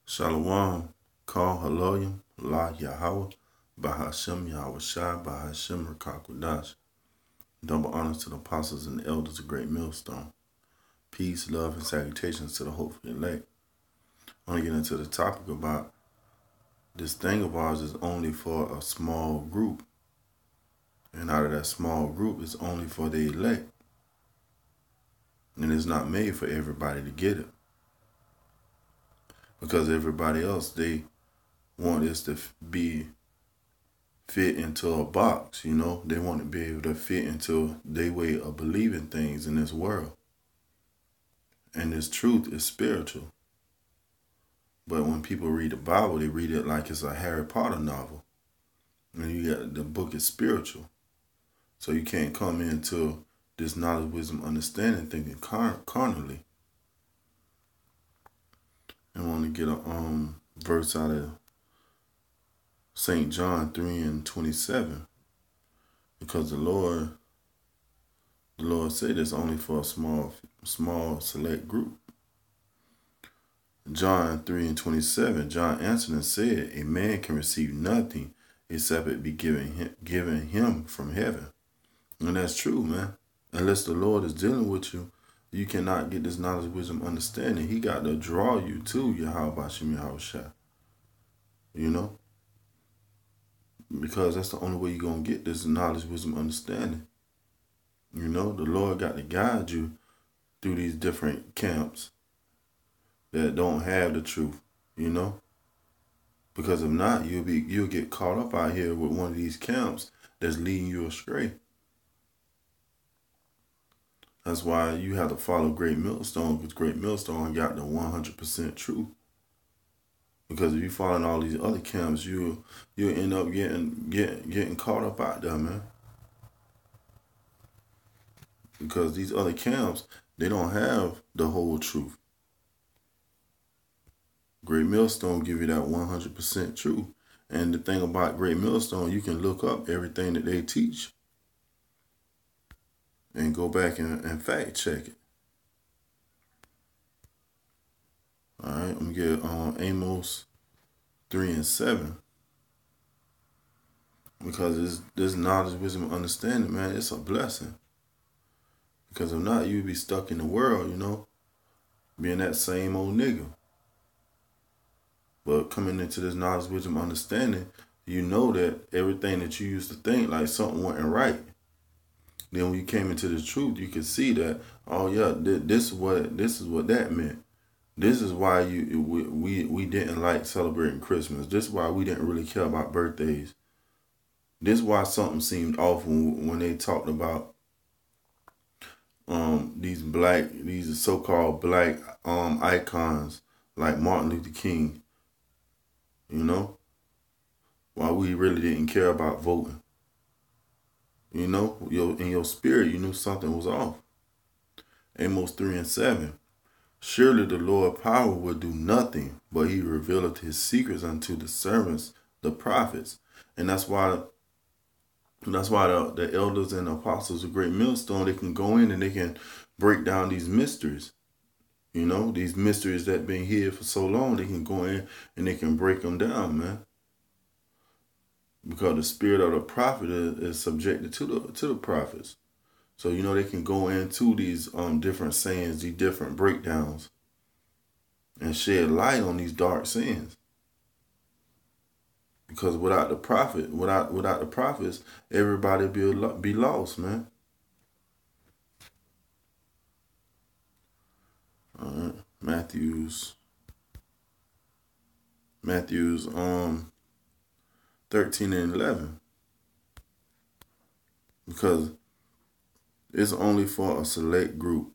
Shalom, Kal Haloyim, La Yahweh, Bahashem Yahweh Shai, Bahashem Rakakwadash. Double honors to the apostles and the elders of Great Millstone. Peace, love, and salutations to the hopeful elect. I want to get into the topic about this thing of ours is only for a small group. And out of that small group, it's only for the elect. And it's not made for everybody to get it. Because everybody else, they want this to be fit into a box, you know. They want to be able to fit into their way of believing things in this world. And this truth is spiritual. But when people read the Bible, they read it like it's a Harry Potter novel. And you got the book is spiritual. So you can't come into this knowledge, wisdom, understanding thinking carnally. I want to get a verse out of St. John 3:27. Because the Lord said it's only for a small select group. John 3:27, John answered and said, a man can receive nothing except it be given him from heaven. And that's true, man. Unless the Lord is dealing with you, you cannot get this knowledge, wisdom, understanding. He got to draw you to Yahweh Bashem Yahweh Shai. You know? Because that's the only way you're going to get this knowledge, wisdom, understanding. You know, the Lord got to guide you through these different camps that don't have the truth, you know? Because if not, you'll get caught up out here with one of these camps that's leading you astray. That's why you have to follow Great Millstone, because Great Millstone got the 100% truth. Because if you follow all these other camps, you'll end up getting caught up out there, man. Because these other camps, they don't have the whole truth. Great Millstone give you that 100% truth. And the thing about Great Millstone, you can look up everything that they teach and go back and fact check it. All right, I'm going to get Amos 3:7. Because this knowledge, wisdom, understanding, man, it's a blessing. Because if not, you'd be stuck in the world, you know, being that same old nigga. But coming into this knowledge, wisdom, understanding, you know that everything that you used to think like something wasn't right. Then when you came into the truth, you could see that, oh yeah, this is what that meant. This is why we didn't like celebrating Christmas. This is why we didn't really care about birthdays. This is why something seemed off when they talked about these so-called black icons like Martin Luther King. You know, why we really didn't care about voting. You know, in your spirit, you knew something was off. Amos 3:7. Surely the Lord power will do nothing, but he revealeth his secrets unto the servants, the prophets. And that's why the elders and the apostles of Great Millstone, they can go in and they can break down these mysteries. You know, these mysteries that been hid for so long, they can go in and they can break them down, man. Because the spirit of the prophet is subjected to the prophets. So, you know, they can go into these different sayings, these different breakdowns, and shed light on these dark sins. Because without the prophet, without the prophets, everybody be lost, man. All right, Matthew's 13:11. Because it's only for a select group.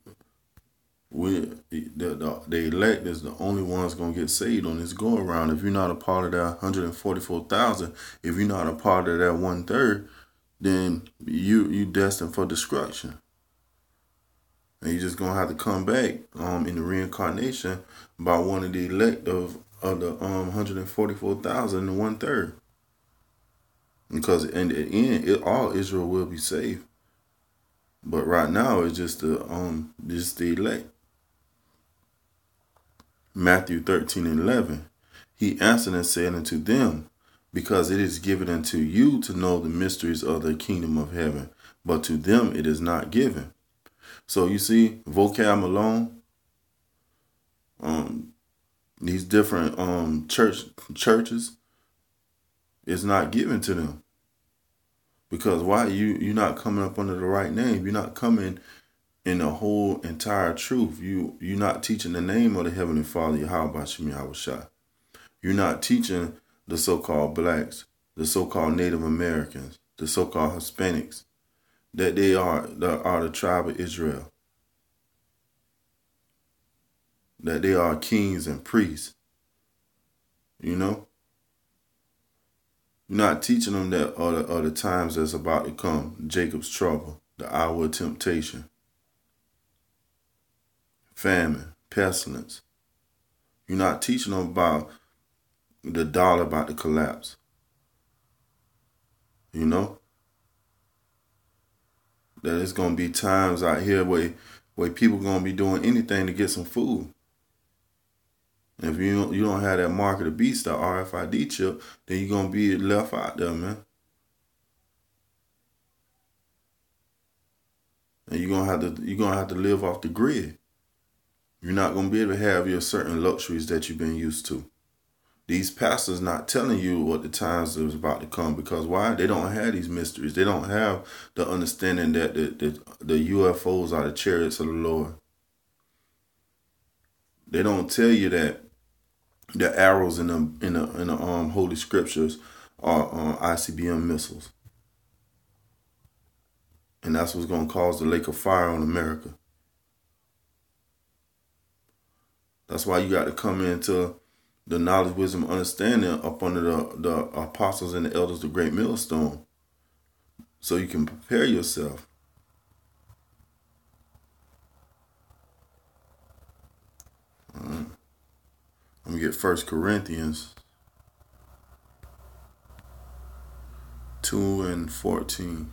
The elect is the only ones going to get saved on this go around. If you're not a part of that 144,000, if you're not a part of that 1/3, then you destined for destruction. And you're just going to have to come back in the reincarnation by one of the elect of the 144,000 and 1/3. Because in the end, all Israel will be saved. But right now, it's just the elect. Matthew 13:11. He answered and said unto them, because it is given unto you to know the mysteries of the kingdom of heaven, but to them it is not given. So you see, vocab alone, these different churches is not given to them. Because why? You're not coming up under the right name. You're not coming in the whole entire truth. You're not teaching the name of the Heavenly Father, Yahweh Shem Yahushua. You're not teaching the so-called blacks, the so-called Native Americans, the so-called Hispanics, that they are the tribe of Israel, that they are kings and priests. You know? You're not teaching them that are the times that's about to come, Jacob's trouble, the hour of temptation, famine, pestilence. You're not teaching them about the dollar about to collapse. You know? That it's going to be times out here where people going to be doing anything to get some food. And if you don't have that mark of the beast, that RFID chip, then you're going to be left out there, man. And you're gonna have to live off the grid. You're not going to be able to have your certain luxuries that you've been used to. These pastors not telling you what the times is about to come, because why? They don't have these mysteries. They don't have the understanding that the UFOs are the chariots of the Lord. They don't tell you that the arrows in the Holy Scriptures are ICBM missiles, and that's what's going to cause the lake of fire on America. That's why you got to come into the knowledge, wisdom, understanding up under the apostles and the elders, the great millstone, so you can prepare yourself. I'm going to get 1 Corinthians 2:14.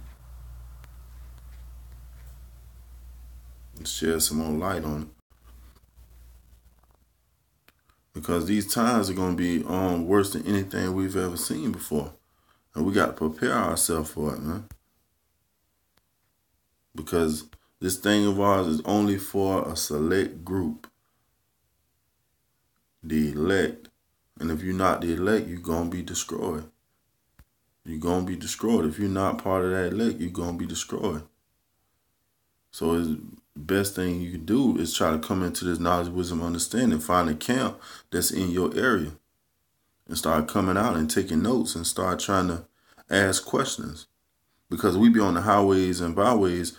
Let's shed some more light on it. Because these times are going to be worse than anything we've ever seen before. And we got to prepare ourselves for it, man. Because this thing of ours is only for a select group. The elect. And if you're not the elect, you're going to be destroyed. You're going to be destroyed. If you're not part of that elect, you're going to be destroyed. So the best thing you can do is try to come into this knowledge, wisdom, understanding. Find a camp that's in your area. And start coming out and taking notes and start trying to ask questions. Because we be on the highways and byways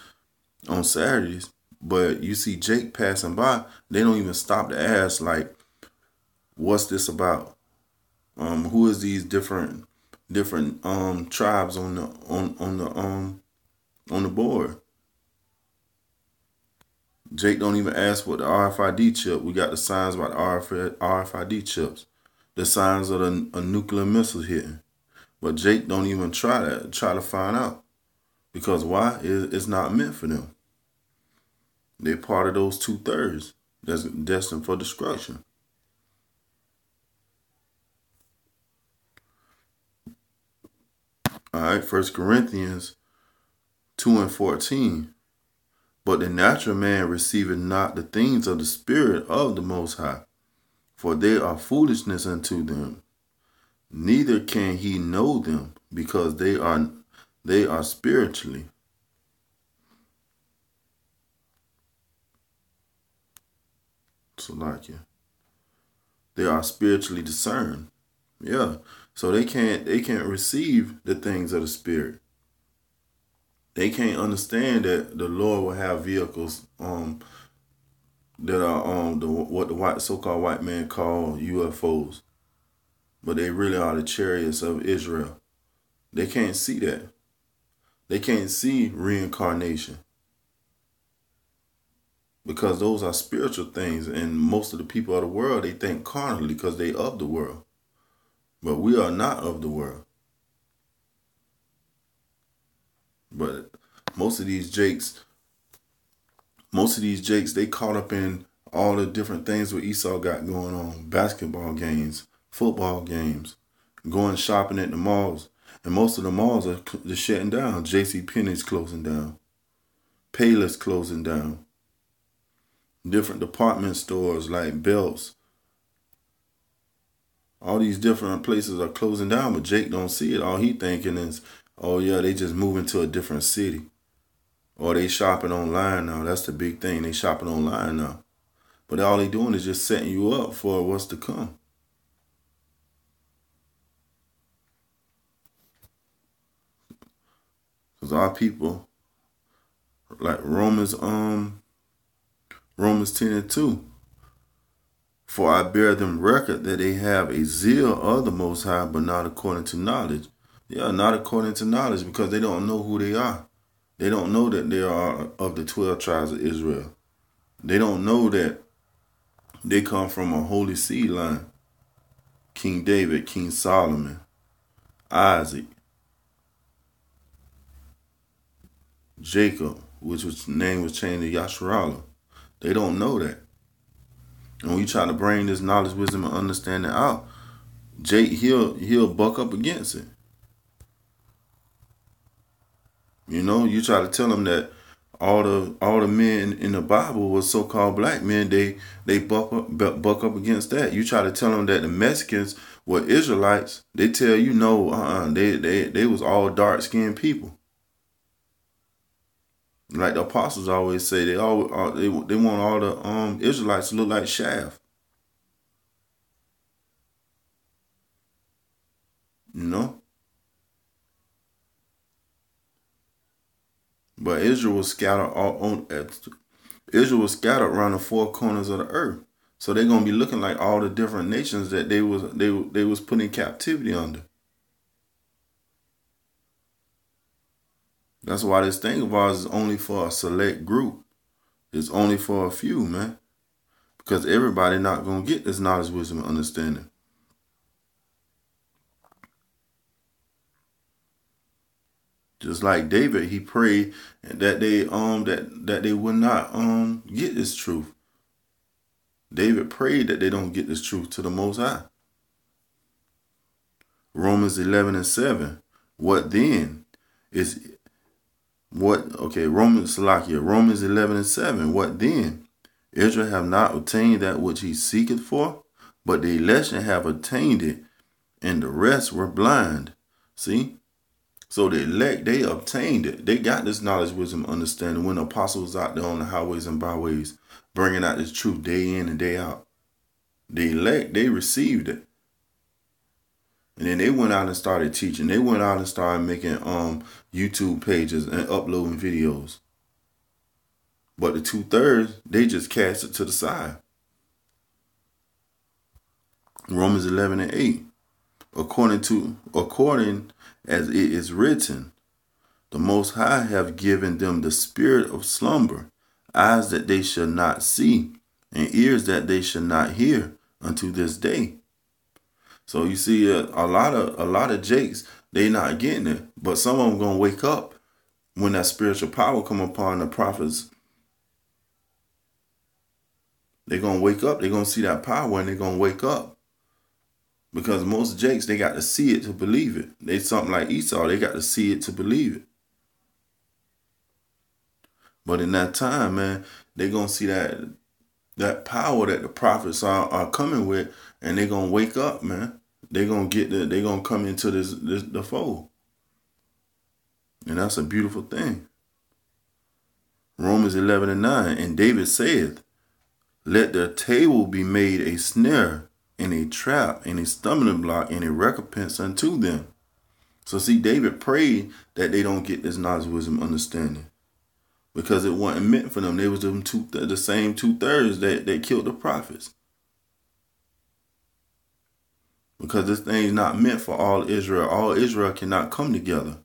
on Saturdays, but you see Jake passing by, they don't even stop to ask, like, what's this about? Who is these different tribes on the board? Jake don't even ask what the RFID chip. We got the signs about the RFID chips, the signs of a nuclear missile hitting. But Jake don't even try to find out. Because why? It's not meant for them. They're part of those 2/3 that's destined for destruction. All right, 1 Corinthians 2:14. But the natural man receiveth not the things of the Spirit of the Most High, for they are foolishness unto them. Neither can he know them, because they are spiritually. So like, yeah, they are spiritually discerned. Yeah, so they can't receive the things of the Spirit. They can't understand that the Lord will have vehicles that are what the so-called white man call UFOs, but they really are the chariots of Israel. They can't see that. They can't see reincarnation, because those are spiritual things, and most of the people of the world, they think carnally because they of the world, but we are not of the world. But most of these jakes, they caught up in all the different things what Esau got going on. Basketball games, football games, going shopping at the malls. And most of the malls are shutting down. J.C. Penney's closing down. Payless closing down. Different department stores like Belts. All these different places are closing down, but Jake don't see it. All he thinking is, oh yeah, they just moving to a different city. Or they shopping online now. That's the big thing. They shopping online now. But all they doing is just setting you up for what's to come. Because our people, like Romans 10:2. For I bear them record that they have a zeal of the Most High, but not according to knowledge. Yeah, not according to knowledge, because they don't know who they are. They don't know that they are of the 12 tribes of Israel. They don't know that they come from a holy seed line. King David, King Solomon, Isaac, Jacob, which was name was changed to Yasharallah. They don't know that. And when you try to bring this knowledge, wisdom, and understanding out, Jake, he'll buck up against it. You know, you try to tell him that all the men in the Bible were so-called black men, they buck up against that. You try to tell them that the Mexicans were Israelites, they tell you no, they was all dark-skinned people. Like the apostles always say, they want all the Israelites to look like Shaft. You know? But Israel was scattered around the four corners of the earth. So they're gonna be looking like all the different nations that they was put in captivity under. That's why this thing of ours is only for a select group. It's only for a few, man. Because everybody not going to get this knowledge, wisdom, and understanding. Just like David, he prayed that they would not get this truth. David prayed that they don't get this truth to the Most High. Romans 11:7. What then is Romans 11:7. What then? Israel have not obtained that which he seeketh for, but the election have attained it, and the rest were blind. See? So the elect, they obtained it. They got this knowledge, wisdom, understanding when the apostles out there on the highways and byways bringing out this truth day in and day out. The elect, they received it. And then they went out and started teaching. They went out and started making YouTube pages and uploading videos. But the 2/3, they just cast it to the side. Romans 11:8. According as it is written, the Most High have given them the spirit of slumber, eyes that they shall not see, and ears that they shall not hear unto this day. So you see, a lot of Jakes, they not getting it, but some of them gonna wake up when that spiritual power come upon the prophets. They're gonna wake up. They're gonna see that power, and they're gonna wake up. Because most Jakes, they got to see it to believe it. They something like Esau. They got to see it to believe it. But in that time, man, they're gonna see that power that the prophets are coming with, and they're gonna wake up, man. They're gonna come into the fold. And that's a beautiful thing. Romans 11:9. And David saith, let their table be made a snare, and a trap, and a stumbling block, and a recompense unto them. So see, David prayed that they don't get this knowledge, wisdom, understanding. Because it wasn't meant for them. They was the same 2/3 that killed the prophets. Because this thing is not meant for all Israel. All Israel cannot come together.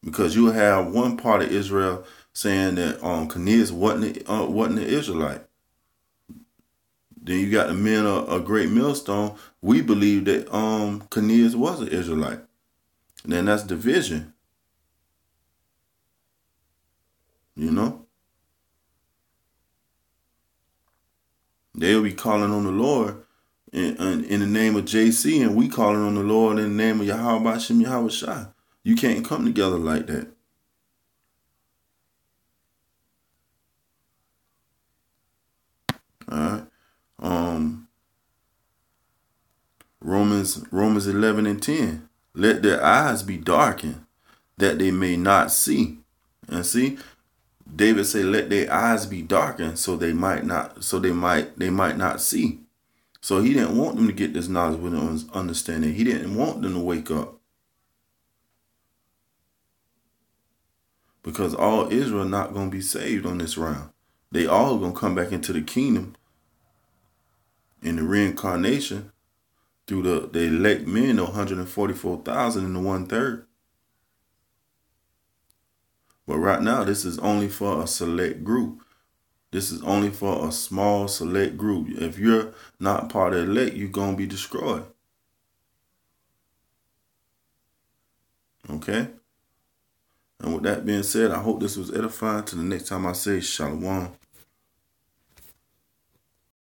Because you have one part of Israel saying that Keniz wasn't an Israelite. Then you got the men of Great Millstone. We believe that Keniz was an Israelite. And then that's division. You know? They'll be calling on the Lord in the name of JC, and we calling on the Lord in the name of Yahweh Hashem Yahweh Shai. You can't come together like that. All right. Romans 11 and 10. Let their eyes be darkened, that they may not see. And see, David said, let their eyes be darkened so they might not see. So he didn't want them to get this knowledge with understanding. He didn't want them to wake up. Because all Israel not going to be saved on this round. They all going to come back into the kingdom in the reincarnation through the elect men, 144,000 and the 1/3. But right now, this is only for a select group. This is only for a small select group. If you're not part of the elect, you're going to be destroyed. Okay? And with that being said, I hope this was edifying. Till the next time I say Shalom.